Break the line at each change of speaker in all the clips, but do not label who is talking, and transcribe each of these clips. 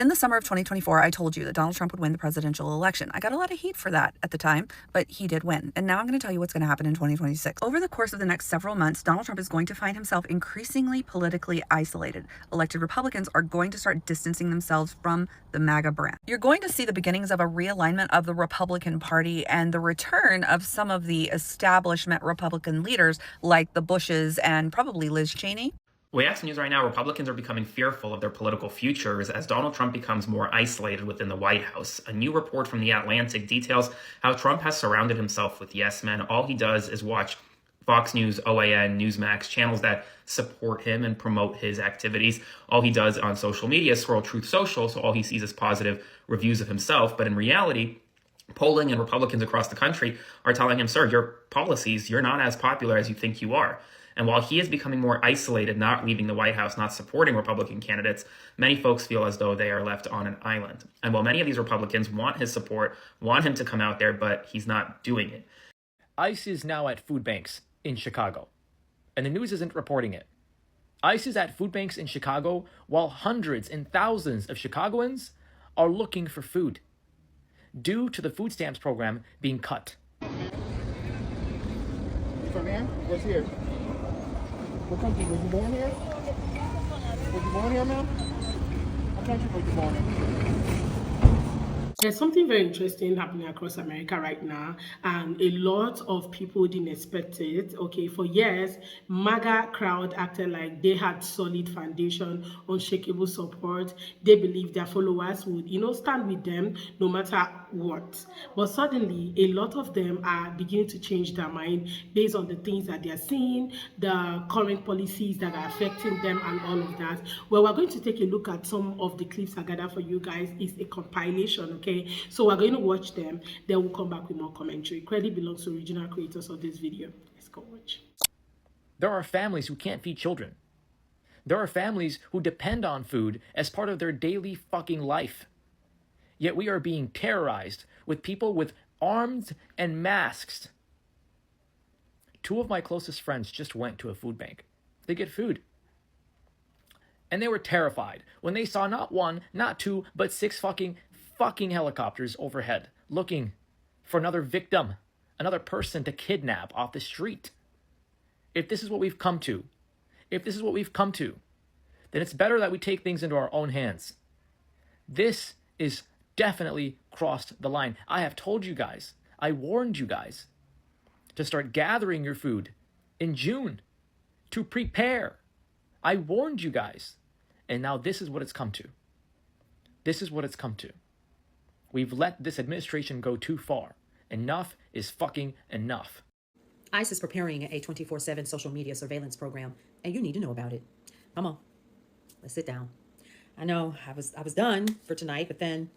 In the summer of 2024, I told you that Donald Trump would win the presidential election. I got a lot of heat for that at the time, but he did win. And now I'm going to tell you what's going to happen in 2026. Over the course of the next several months, Donald Trump is going to find himself increasingly politically isolated. Elected Republicans are going to start distancing themselves from the MAGA brand. You're going to see the beginnings of a realignment of the Republican Party and the return of some of the establishment Republican leaders like the Bushes and probably Liz Cheney.
We have some news right now. Republicans are becoming fearful of their political futures as Donald Trump becomes more isolated within the White House. A new report from The Atlantic details how Trump has surrounded himself with yes men. All he does is watch Fox News, OAN, Newsmax, channels that support him and promote his activities. All he does on social media is scroll Truth Social, so all he sees is positive reviews of himself. But in reality, polling and Republicans across the country are telling him, sir, your policies, you're not as popular as you think you are. And while he is becoming more isolated, not leaving the White House, not supporting Republican candidates, many folks feel as though they are left on an island. And while many of these Republicans want his support, want him to come out there, but he's not doing it.
ICE is now at food banks in Chicago, and the news isn't reporting it. ICE is at food banks in Chicago while hundreds and thousands of Chicagoans are looking for food due to the food stamps program being cut.
From here? What's here? What country? Was you born here? Was you born here, ma'am? What country was you born in?
There's something very interesting happening across America right now, and a lot of people didn't expect it. Okay, for years, MAGA crowd acted like they had solid foundation, unshakable support. They believed their followers would, stand with them no matter what. But suddenly, a lot of them are beginning to change their mind based on the things that they are seeing, the current policies that are affecting them, and all of that. Well, we're going to take a look at some of the clips I gathered for you guys. It's a compilation, okay? So we're going to watch them, then we'll come back with more commentary. Credit belongs to original creators of this video. Let's go watch.
There are families who can't feed children. There are families who depend on food as part of their daily fucking life. Yet we are being terrorized with people with arms and masks. Two of my closest friends just went to a food bank. They get food. And they were terrified when they saw not one, not two, but six fucking helicopters overhead looking for another victim, another person to kidnap off the street. If this is what we've come to, then it's better that we take things into our own hands. This is definitely crossed the line. I have told you guys, I warned you guys to start gathering your food in June to prepare. I warned you guys. And now this is what it's come to. This is what it's come to. We've let this administration go too far. Enough is fucking enough.
ICE is preparing a 24/7 social media surveillance program, and you need to know about it. Come on, let's sit down. I know I was done for tonight, but then,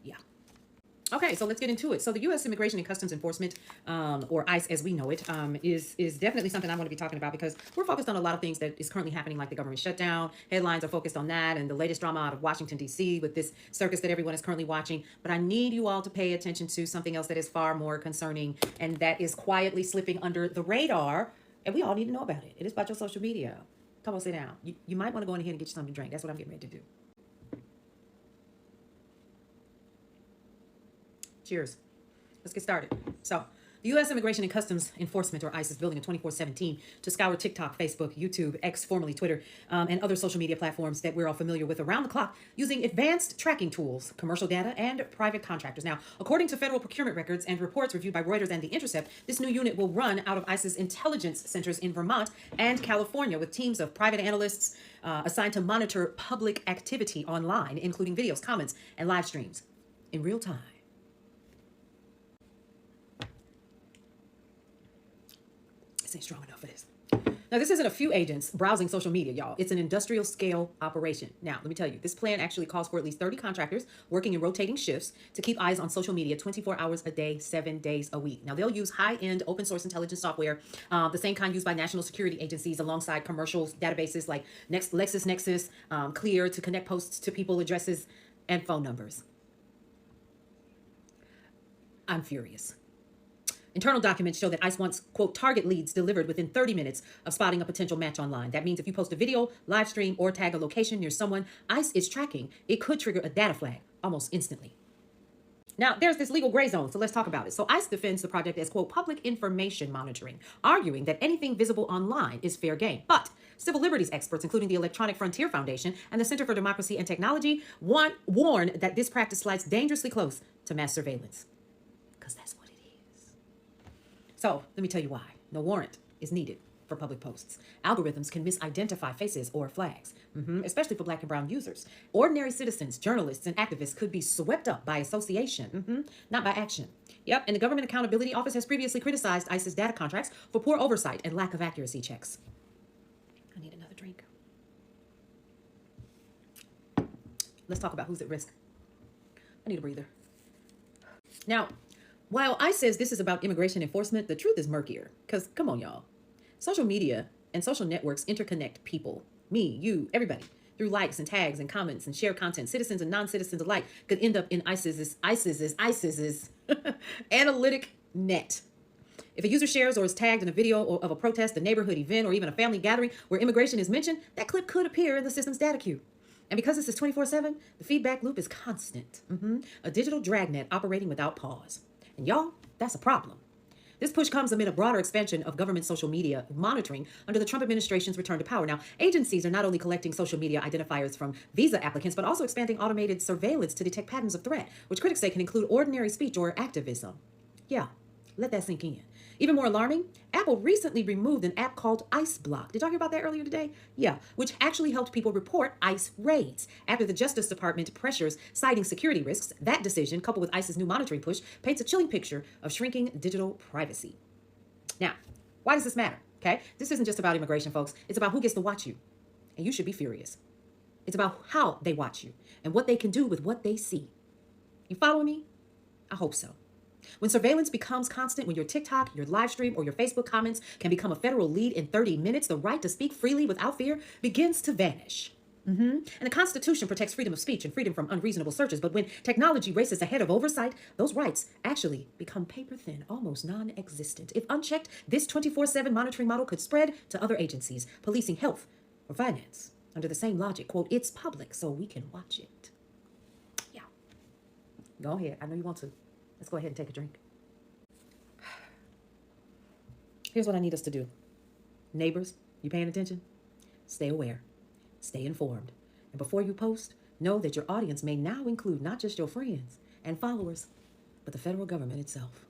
yeah. Okay, so let's get into it. So the U.S. Immigration and Customs Enforcement, or ICE as we know it, is definitely something I want to be talking about because we're focused on a lot of things that is currently happening, like the government shutdown. Headlines are focused on that and the latest drama out of Washington, D.C. with this circus that everyone is currently watching. But I need you all to pay attention to something else that is far more concerning and that is quietly slipping under the radar, and we all need to know about it. It is about your social media. Come on, sit down. You might want to go in here and get you something to drink. That's what I'm getting ready to do. Cheers. Let's get started. So, the U.S. Immigration and Customs Enforcement, or ICE, is building a 24/7 team to scour TikTok, Facebook, YouTube, X, formerly Twitter, and other social media platforms that we're all familiar with around the clock using advanced tracking tools, commercial data, and private contractors. Now, according to federal procurement records and reports reviewed by Reuters and The Intercept, this new unit will run out of ICE's intelligence centers in Vermont and California with teams of private analysts assigned to monitor public activity online, including videos, comments, and live streams in real time. This ain't strong enough for this. Now, this isn't a few agents browsing social media, y'all. It's an industrial scale operation. Now, let me tell you, this plan actually calls for at least 30 contractors working in rotating shifts to keep eyes on social media 24 hours a day, 7 days a week. Now, they'll use high-end open source intelligence software, the same kind used by national security agencies alongside commercial databases like LexisNexis, Clear to connect posts to people, addresses, and phone numbers. I'm furious. Internal documents show that ICE wants, quote, target leads delivered within 30 minutes of spotting a potential match online. That means if you post a video, live stream, or tag a location near someone ICE is tracking, it could trigger a data flag almost instantly. Now, there's this legal gray zone, so let's talk about it. So ICE defends the project as, quote, public information monitoring, arguing that anything visible online is fair game. But civil liberties experts, including the Electronic Frontier Foundation and the Center for Democracy and Technology, warn that this practice slides dangerously close to mass surveillance. Because that's what it is. So let me tell you why. No warrant is needed for public posts. Algorithms can misidentify faces or flags, especially for Black and brown users. Ordinary citizens, journalists, and activists could be swept up by association, not by action. Yep, and the Government Accountability Office has previously criticized ICE's data contracts for poor oversight and lack of accuracy checks. I need another drink. Let's talk about who's at risk. I need a breather. Now, while ICE says this is about immigration enforcement, the truth is murkier. Because, come on, y'all. Social media and social networks interconnect people, me, you, everybody, through likes and tags and comments and shared content. Citizens and non-citizens alike could end up in ICE's analytic net. If a user shares or is tagged in a video of a protest, a neighborhood event, or even a family gathering where immigration is mentioned, that clip could appear in the system's data queue. And because this is 24/7, the feedback loop is constant. A digital dragnet operating without pause. And y'all, that's a problem. This push comes amid a broader expansion of government social media monitoring under the Trump administration's return to power. Now, agencies are not only collecting social media identifiers from visa applicants, but also expanding automated surveillance to detect patterns of threat, which critics say can include ordinary speech or activism. Yeah, let that sink in. Even more alarming, Apple recently removed an app called ICE Block. Did y'all hear about that earlier today? Yeah, which actually helped people report ICE raids. After the Justice Department pressures citing security risks, that decision, coupled with ICE's new monitoring push, paints a chilling picture of shrinking digital privacy. Now, why does this matter? Okay, this isn't just about immigration, folks. It's about who gets to watch you. And you should be furious. It's about how they watch you and what they can do with what they see. You following me? I hope so. When surveillance becomes constant, when your TikTok, your live stream, or your Facebook comments can become a federal lead in 30 minutes, the right to speak freely without fear begins to vanish. And the Constitution protects freedom of speech and freedom from unreasonable searches. But when technology races ahead of oversight, those rights actually become paper thin, almost non-existent. If unchecked, this 24/7 monitoring model could spread to other agencies, policing health or finance. Under the same logic, quote, it's public, so we can watch it. Yeah. Go ahead. I know you want to. Let's go ahead and take a drink. Here's what I need us to do. Neighbors, you paying attention? Stay aware. Stay informed. And before you post, know that your audience may now include not just your friends and followers, but the federal government itself.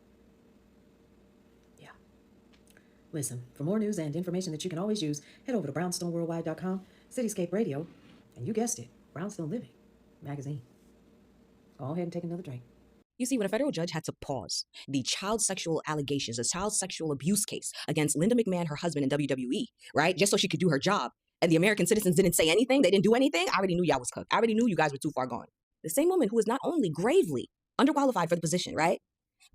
Yeah. Listen, for more news and information that you can always use, head over to brownstoneworldwide.com, Cityscape Radio, and you guessed it, Brownstone Living magazine. Go ahead and take another drink.
You see, when a federal judge had to pause the child sexual allegations, a child sexual abuse case against Linda McMahon, her husband in WWE, right? Just so she could do her job. And the American citizens didn't say anything. They didn't do anything. I already knew y'all was cooked. I already knew you guys were too far gone. The same woman who is not only gravely underqualified for the position, right?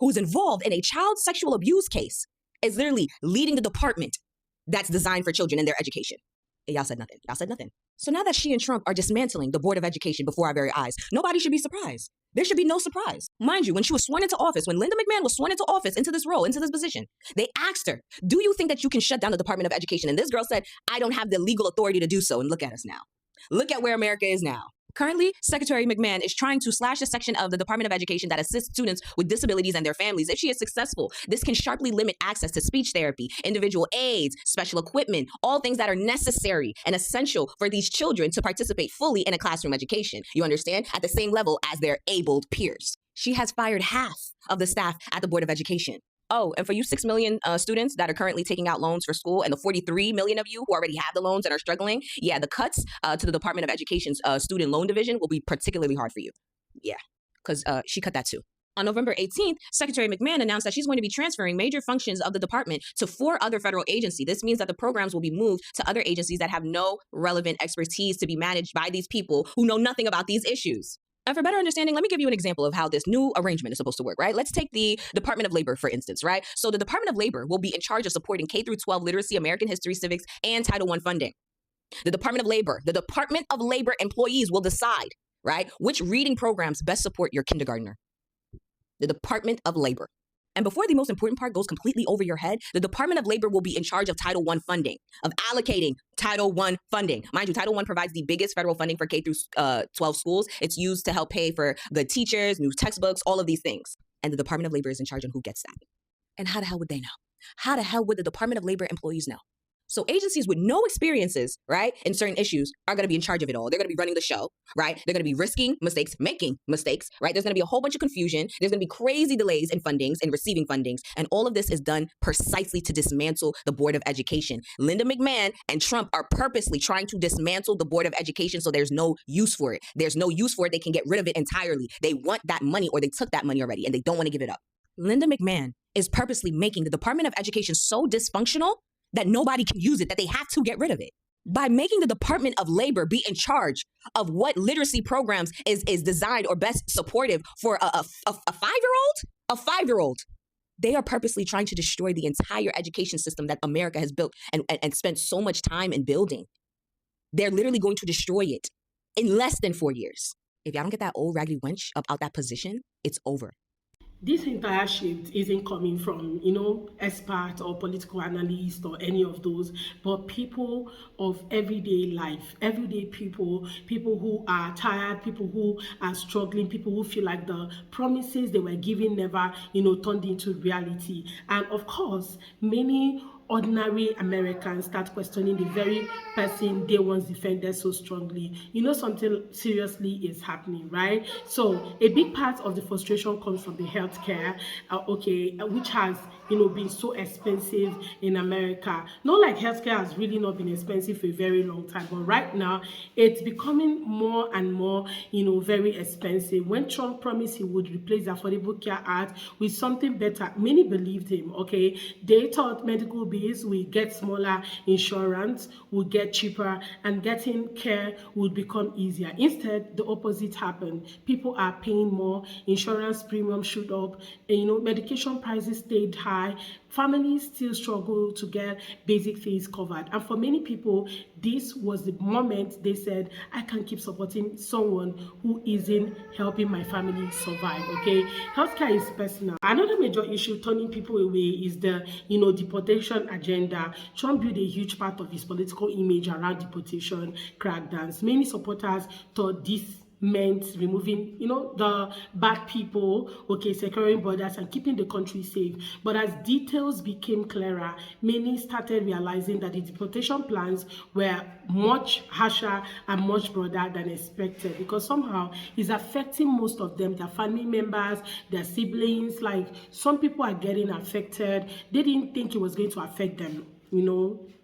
Who's involved in a child sexual abuse case is literally leading the department that's designed for children and their education. And y'all said nothing. Y'all said nothing. So now that she and Trump are dismantling the Board of Education before our very eyes, nobody should be surprised. There should be no surprise. Mind you, when she was sworn into office, when Linda McMahon was sworn into office, into this role, into this position, they asked her, do you think that you can shut down the Department of Education? And this girl said, I don't have the legal authority to do so. And look at us now. Look at where America is now. Currently, Secretary McMahon is trying to slash a section of the Department of Education that assists students with disabilities and their families. If she is successful, this can sharply limit access to speech therapy, individual aids, special equipment, all things that are necessary and essential for these children to participate fully in a classroom education. You understand? At the same level as their abled peers. She has fired half of the staff at the Board of Education. Oh, and for you 6 million students that are currently taking out loans for school and the 43 million of you who already have the loans and are struggling, yeah, the cuts to the Department of Education's student loan division will be particularly hard for you. Yeah, because she cut that too. On November 18th, Secretary McMahon announced that she's going to be transferring major functions of the department to 4 other federal agencies. This means that the programs will be moved to other agencies that have no relevant expertise to be managed by these people who know nothing about these issues. And for better understanding, let me give you an example of how this new arrangement is supposed to work, right? Let's take the Department of Labor, for instance, right? So the Department of Labor will be in charge of supporting K-12 literacy, American history, civics, and Title I funding. The Department of Labor employees will decide, right, which reading programs best support your kindergartner. The Department of Labor. And before the most important part goes completely over your head, the Department of Labor will be in charge of Title I funding, of allocating Title I funding. Mind you, Title I provides the biggest federal funding for K through 12 schools. It's used to help pay for good teachers, new textbooks, all of these things. And the Department of Labor is in charge on who gets that. And how the hell would they know? How the hell would the Department of Labor employees know? So agencies with no experiences, right, in certain issues are going to be in charge of it all. They're going to be running the show, right? They're going to be risking mistakes, making mistakes, right? There's going to be a whole bunch of confusion. There's going to be crazy delays in fundings and receiving fundings. And all of this is done precisely to dismantle the Board of Education. Linda McMahon and Trump are purposely trying to dismantle the Board of Education so there's no use for it. There's no use for it. They can get rid of it entirely. They want that money, or they took that money already and they don't want to give it up. Linda McMahon is purposely making the Department of Education so dysfunctional that nobody can use it, that they have to get rid of it. By making the Department of Labor be in charge of what literacy programs is designed or best supportive for a 5-year-old, they are purposely trying to destroy the entire education system that America has built and spent so much time in building. They're literally going to destroy it in less than 4 years. If y'all don't get that old raggedy wench up out that position, it's over.
This entire shift isn't coming from, experts or political analysts or any of those, but people of everyday life, everyday people who are tired, people who are struggling, people who feel like the promises they were given never, turned into reality. And of course, many ordinary Americans start questioning the very person they once defended so strongly. Something seriously is happening, right? So a big part of the frustration comes from the healthcare, which has been so expensive in America. Not like healthcare has really not been expensive for a very long time, but right now it's becoming more and more, very expensive. When Trump promised he would replace the Affordable Care Act with something better, many believed him. They thought medical bills will get smaller, insurance would get cheaper, and getting care would become easier. Instead, the opposite happened. People are paying more, insurance premiums shoot up, and medication prices stayed high. Families still struggle to get basic things covered. And for many people, this was the moment they said, I can keep supporting someone who isn't helping my family survive, Healthcare is personal. Another major issue turning people away is the, deportation agenda. Trump built a huge part of his political image around deportation crackdowns. Many supporters thought this meant removing, the bad people, securing borders and keeping the country safe. But as details became clearer, many started realizing that the deportation plans were much harsher and much broader than expected, because somehow it's affecting most of them, their family members, their siblings. Like, some people are getting affected. They didn't think it was going to affect them,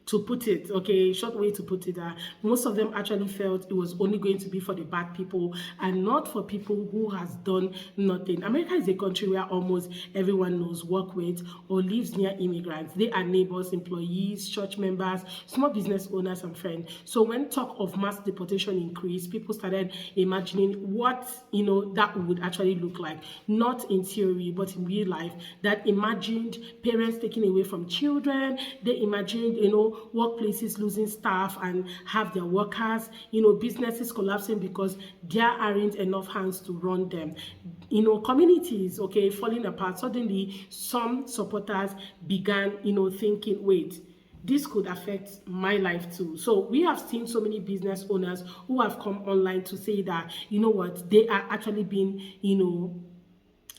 to put it, short way to put it, most of them actually felt it was only going to be for the bad people and not for people who has done nothing. America is a country where almost everyone knows, work with, or lives near immigrants. They are neighbors, employees, church members, small business owners, and friends. So when talk of mass deportation increased, people started imagining what, that would actually look like. Not in theory, but in real life. That imagined parents taken away from children. They imagined, workplaces losing staff and have their workers, businesses collapsing because there aren't enough hands to run them. Communities, falling apart. Suddenly, some supporters began, thinking, wait, this could affect my life too. So we have seen so many business owners who have come online to say that, they are actually being,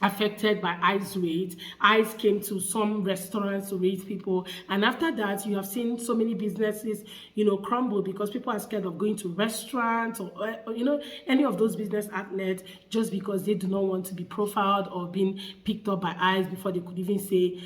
affected by ICE raids. ICE came to some restaurants to raid people, and after that you have seen so many businesses crumble because people are scared of going to restaurants or any of those business outlets, just because they do not want to be profiled or being picked up by ICE before they could even say,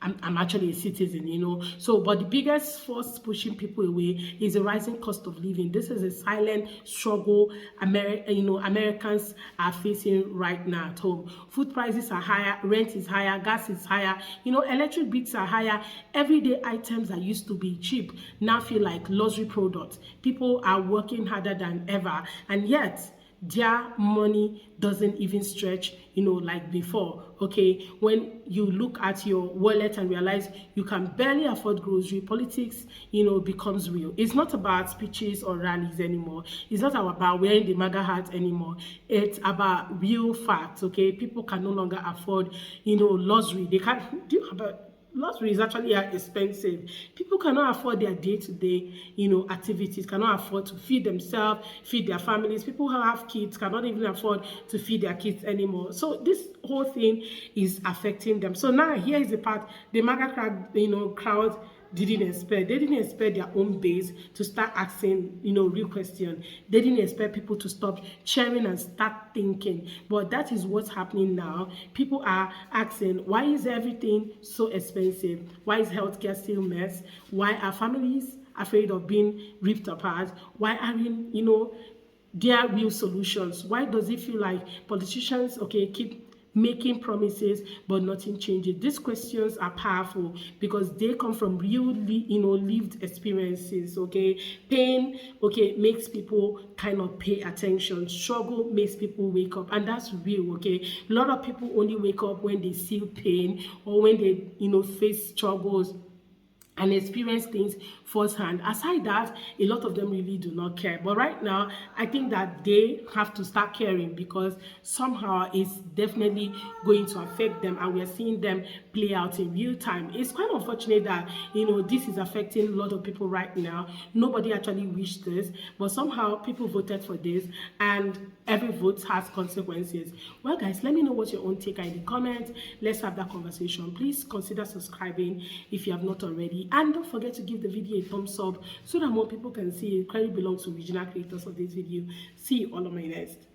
I'm actually a citizen, So, but the biggest force pushing people away is the rising cost of living. This is a silent struggle Americans are facing right now at home. Food prices are higher, rent is higher, gas is higher, electric bills are higher. Everyday items that used to be cheap now feel like luxury products. People are working harder than ever, and yet their money doesn't even stretch, like before. Okay, when you look at your wallet and realize you can barely afford grocery, politics, becomes real. It's not about speeches or rallies anymore. It's not about wearing the MAGA hat anymore. It's about real facts. Okay, people can no longer afford, luxury. They can't do about. Luxury is actually expensive. People cannot afford their day-to-day, activities, cannot afford to feed themselves, feed their families. People who have kids cannot even afford to feed their kids anymore. So this whole thing is affecting them. So now here is the part the MAGA crowd didn't expect. They didn't expect their own base to start asking, real questions. They didn't expect people to stop cheering and start thinking. But that is what's happening now. People are asking, why is everything so expensive? Why is healthcare still a mess? Why are families afraid of being ripped apart? Why aren't, there real solutions? Why does it feel like politicians, keep making promises but nothing changes? These questions are powerful because they come from real lived experiences. Pain makes people kind of pay attention. Struggle makes people wake up, and that's real. A lot of people only wake up when they feel pain or when they face struggles and experience things firsthand. Aside that, a lot of them really do not care. But right now, I think that they have to start caring because somehow it's definitely going to affect them, and we're seeing them play out in real time. It's quite unfortunate that this is affecting a lot of people right now. Nobody actually wished this, but somehow people voted for this, and every vote has consequences. Well, guys, let me know what your own take are in the comments. Let's have that conversation. Please consider subscribing if you have not already. And don't forget to give the video a thumbs up so that more people can see it. Credit belongs to original creators of this video. See you all on my next.